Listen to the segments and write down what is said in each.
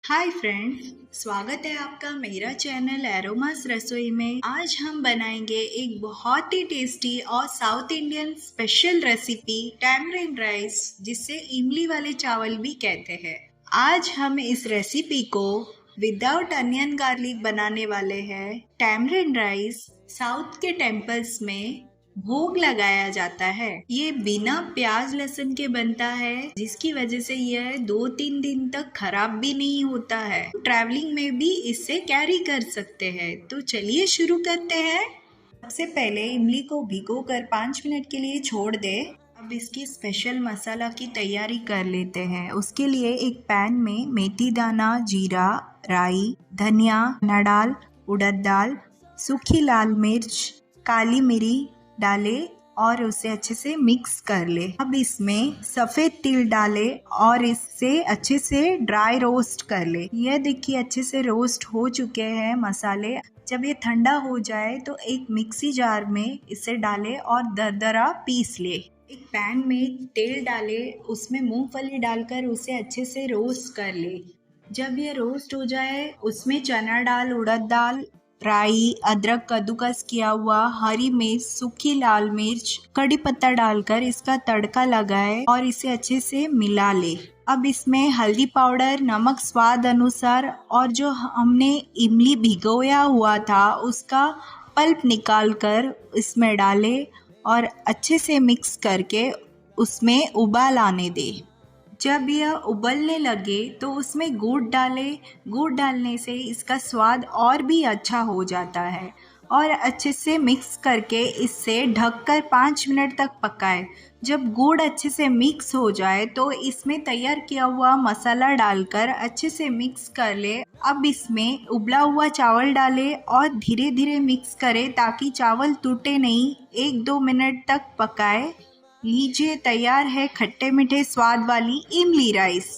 Hi friends, स्वागत है आपका मेरा चैनल एरोमास रसोई में। आज हम बनाएंगे एक बहुत ही टेस्टी और south Indian special recipe tamarind rice, जिसे इमली वाले चावल भी कहते हैं। आज हम इस रेसिपी को विदाउट अनियन गार्लिक बनाने वाले हैं। टैमरिंड राइस साउथ के टेम्पल्स में भोग लगाया जाता है। ये बिना प्याज लहसुन के बनता है, जिसकी वजह से यह 2-3 दिन तक खराब भी नहीं होता है। ट्रैवलिंग में भी इसे कैरी कर सकते हैं। तो चलिए शुरू करते हैं। सबसे पहले इमली को भिगोकर 5 मिनट के लिए छोड़ दे। अब इसकी स्पेशल मसाला की तैयारी कर लेते हैं। उसके लिए एक पैन में मेथी दाना, जीरा, राई, धनिया, चना दाल, उड़द दाल, सूखी लाल मिर्च, काली मिरी डाले और उसे अच्छे से मिक्स कर ले। अब इसमें सफ़ेद तिल डाले और इससे अच्छे से ड्राई रोस्ट कर ले। यह देखिए अच्छे से रोस्ट हो चुके हैं मसाले। जब ये ठंडा हो जाए तो एक मिक्सी जार में इसे डाले और दरदरा पीस ले। एक पैन में तेल डाले, उसमें मूंगफली डालकर उसे अच्छे से रोस्ट कर ले। जब ये रोस्ट हो जाए उसमें चना दाल, उड़द दाल, राई, अदरक कद्दूकस किया हुआ, हरी मिर्च, सूखी लाल मिर्च, कड़ी पत्ता डालकर इसका तड़का लगाए और इसे अच्छे से मिला ले। अब इसमें हल्दी पाउडर, नमक स्वाद अनुसार और जो हमने इमली भिगोया हुआ था उसका पल्प निकाल कर इसमें डाले और अच्छे से मिक्स करके उसमें उबाल आने दे। जब यह उबलने लगे तो उसमें गुड़ डालें। गुड़ डालने से इसका स्वाद और भी अच्छा हो जाता है और अच्छे से मिक्स करके इसे ढककर 5 मिनट तक पकाएं। जब गुड़ अच्छे से मिक्स हो जाए तो इसमें तैयार किया हुआ मसाला डालकर अच्छे से मिक्स कर ले। अब इसमें उबला हुआ चावल डालें और धीरे धीरे मिक्स करें ताकि चावल टूटे नहीं। 1-2 मिनट तक पकाएं। लीजिए, तैयार है खट्टे मीठे स्वाद वाली इमली राइस।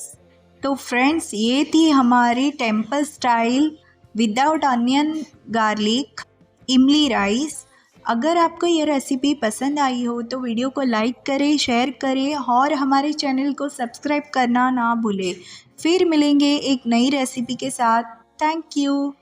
तो फ्रेंड्स, ये थी हमारी temple style without onion garlic इमली राइस। अगर आपको ये रेसिपी पसंद आई हो तो वीडियो को लाइक करें, शेयर करें और हमारे चैनल को सब्सक्राइब करना ना भूलें। फिर मिलेंगे एक नई रेसिपी के साथ। Thank you.